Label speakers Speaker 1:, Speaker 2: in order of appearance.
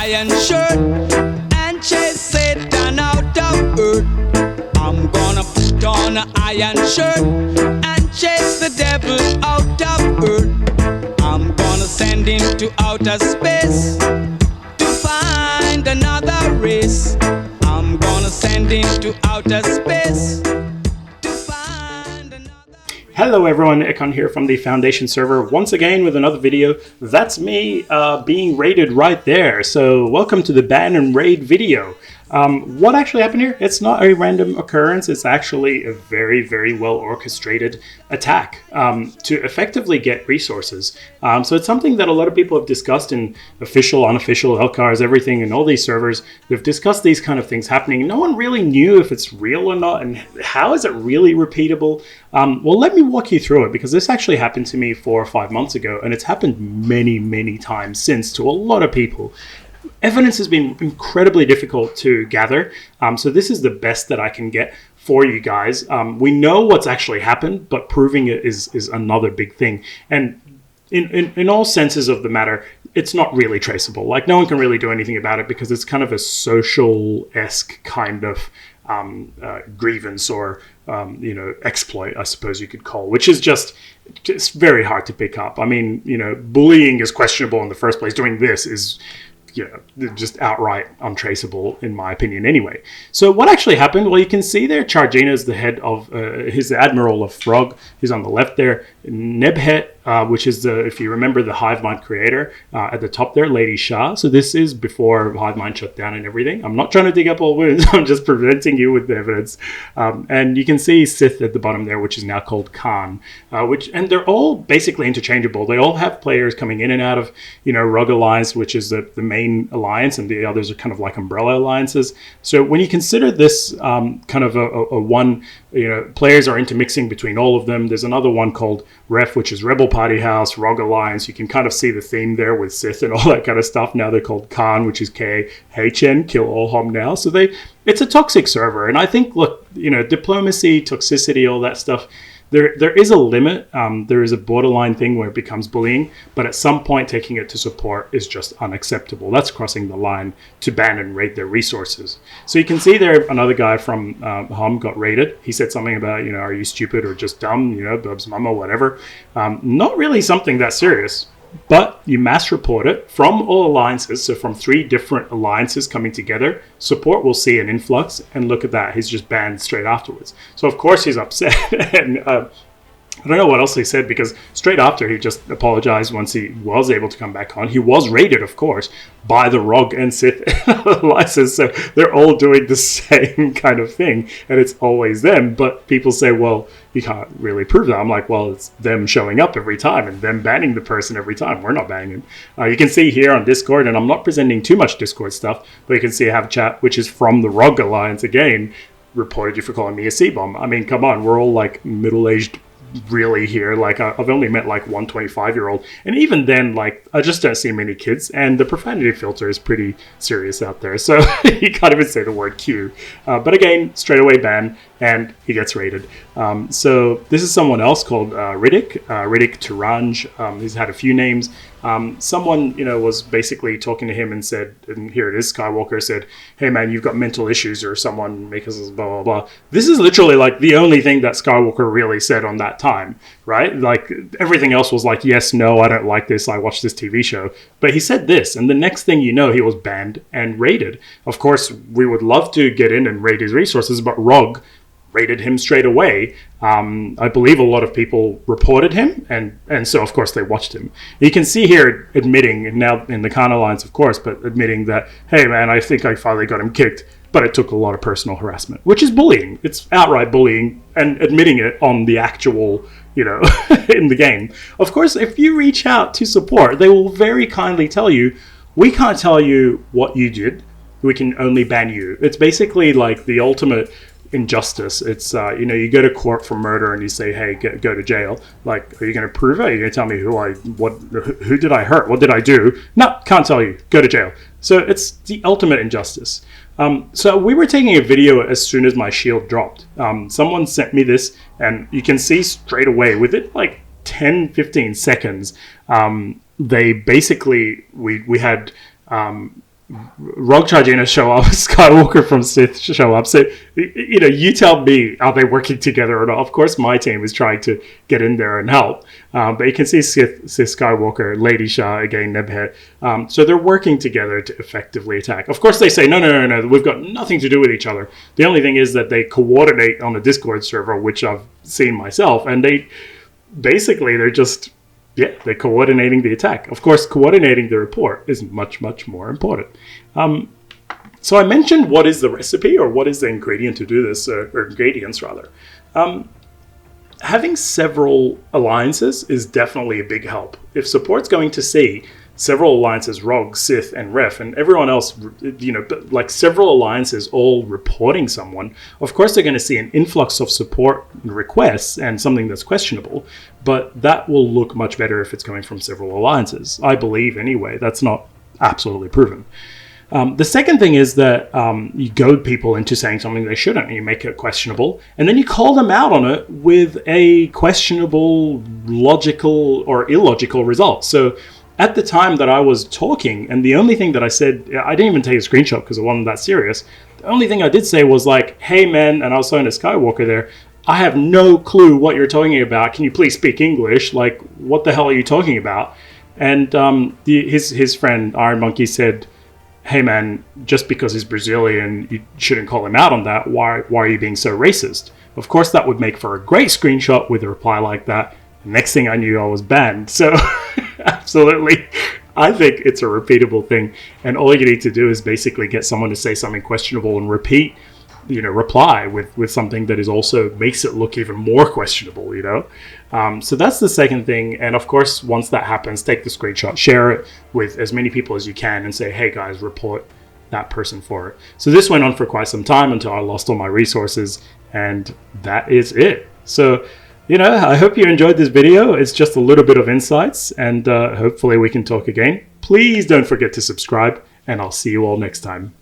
Speaker 1: Iron shirt and chase Satan out of earth. I'm gonna put on an iron shirt and chase the devil out of earth. I'm gonna send him to outer space to find another race. I'm gonna send him to outer space to find another.
Speaker 2: Hello everyone, Ekon here from the Foundation server, once again with another video. That's me being raided right there. So welcome to the ban and raid video. What actually happened here? It's not a random occurrence. It's actually a very, very well orchestrated attack to effectively get resources. So it's something that a lot of people have discussed in official, unofficial, LCARs, everything, and all these servers. They've discussed these kind of things happening. No one really knew if it's real or not, and how is it really repeatable? Well, let me walk you through it, because this actually happened to me 4 or 5 months ago, and it's happened many, many times since to a lot of people. Evidence has been incredibly difficult to gather, so this is the best that I can get for you guys. We know what's actually happened, but proving it is another big thing. And in all senses of the matter, it's not really traceable. Like, no one can really do anything about it because it's kind of a social-esque kind of grievance or exploit, I suppose you could call, which is just very hard to pick up. I mean, bullying is questionable in the first place. Doing this is just outright untraceable, in my opinion, anyway. So what actually happened? Well, you can see there, Chargina is the head of, he's the admiral of Frog. He's on the left there. Nebhet, which is if you remember, the Hivemind creator, at the top there, Lady Shah. So this is before Hivemind shut down and everything. I'm not trying to dig up all wounds. I'm just presenting you with the evidence. And you can see Sith at the bottom there, which is now called Khan, and they're all basically interchangeable. They all have players coming in and out of, Rug Alliance, which is the main alliance, and the others are kind of like umbrella alliances. So when you consider this kind of a one, players are intermixing between all of them. There's another one called Ref, which is Rebel Party House, Rog Alliance. You can kind of see the theme there with Sith and all that kind of stuff. Now they're called Khan, which is KHN, Kill All Hom now. So it's a toxic server. And I think, look, diplomacy, toxicity, all that stuff, there is a limit. There is a borderline thing where it becomes bullying, but at some point taking it to support is just unacceptable. That's crossing the line to ban and raid their resources. So you can see there another guy from Hom got raided. He said something about, are you stupid or just dumb, Bub's mama, whatever. Not really something that serious. But you mass report it from all alliances, so from 3 different alliances coming together, support will see an influx, and look at that, he's just banned straight afterwards. So of course he's upset, and I don't know what else he said, because straight after he just apologized once he was able to come back on. He was raided, of course, by the Rog and Sith alliances, so they're all doing the same kind of thing, and it's always them. But people say, well, you can't really prove that. I'm like, well, it's them showing up every time and them banning the person every time. We're not banning him. You can see here on Discord, and I'm not presenting too much Discord stuff, but you can see I have a chat, which is from the Rog Alliance again, reported you for calling me a C-bomb. I mean, come on, we're all like middle-aged really here. Like, I've only met like one 25-year-old, and even then, like, I just don't see many kids, and the profanity filter is pretty serious out there, so you can't even say the word Q. But again, straight away ban, and he gets raided. So this is someone else called Riddick Turanj. He's had a few names. Someone, was basically talking to him and said, and here it is, Skywalker said, hey man, you've got mental issues, or someone make us blah, blah, blah. This is literally like the only thing that Skywalker really said on that time, right? Like, everything else was like, yes, no, I don't like this, I watched this TV show. But he said this, and the next thing you know, he was banned and raided. Of course, we would love to get in and raid his resources, but Rog raided him straight away. I believe a lot of people reported him, and so of course they watched him. You can see here admitting, now in the Khan Alliance of course, but admitting that, hey man, I think I finally got him kicked. but it took a lot of personal harassment, which is bullying. It's outright bullying, and admitting it on the actual, in the game. Of course, if you reach out to support, they will very kindly tell you, we can't tell you what you did. We can only ban you. It's basically like the ultimate injustice. It's, you go to court for murder and you say, hey, go to jail. Like, are you going to prove it? Are you going to tell me who did I hurt? What did I do? No, can't tell you. Go to jail. So it's the ultimate injustice. So we were taking a video as soon as my shield dropped. Someone sent me this, and you can see straight away within like 10, 15 seconds, they basically, we had Rogue Chargina show up, Skywalker from Sith show up. So, you tell me, are they working together or not? Of course, my team is trying to get in there and help. But you can see Sith Skywalker, Lady Shah, again, Nebhead. So they're working together to effectively attack. Of course, they say, no, we've got nothing to do with each other. The only thing is that they coordinate on a Discord server, which I've seen myself. And they're coordinating the attack. Of course, coordinating the report is much, much more important. So I mentioned what is the recipe, or what is the ingredient to do this, or ingredients rather. Having several alliances is definitely a big help. If support's going to see several alliances, Rogue, Sith, and Ref, and everyone else, like several alliances all reporting someone, of course they're going to see an influx of support requests and something that's questionable, but that will look much better if it's coming from several alliances. I believe anyway. That's not absolutely proven. The second thing is that you goad people into saying something they shouldn't, and you make it questionable, and then you call them out on it with a questionable, logical, or illogical result. So at the time that I was talking, and the only thing that I said, I didn't even take a screenshot because it wasn't that serious. The only thing I did say was like, hey man, and I was talking to Skywalker there, I have no clue what you're talking about. Can you please speak English? Like, what the hell are you talking about? And his friend Iron Monkey said, hey man, just because he's Brazilian, you shouldn't call him out on that. Why are you being so racist? Of course, that would make for a great screenshot with a reply like that. Next thing I knew, I was banned. So absolutely, I think it's a repeatable thing. And all you need to do is basically get someone to say something questionable and reply with something that is also makes it look even more questionable, So that's the second thing. And of course, once that happens, take the screenshot, share it with as many people as you can, and say, hey guys, report that person for it. So this went on for quite some time until I lost all my resources, and that is it. So, I hope you enjoyed this video. It's just a little bit of insights, and hopefully we can talk again. Please don't forget to subscribe, and I'll see you all next time.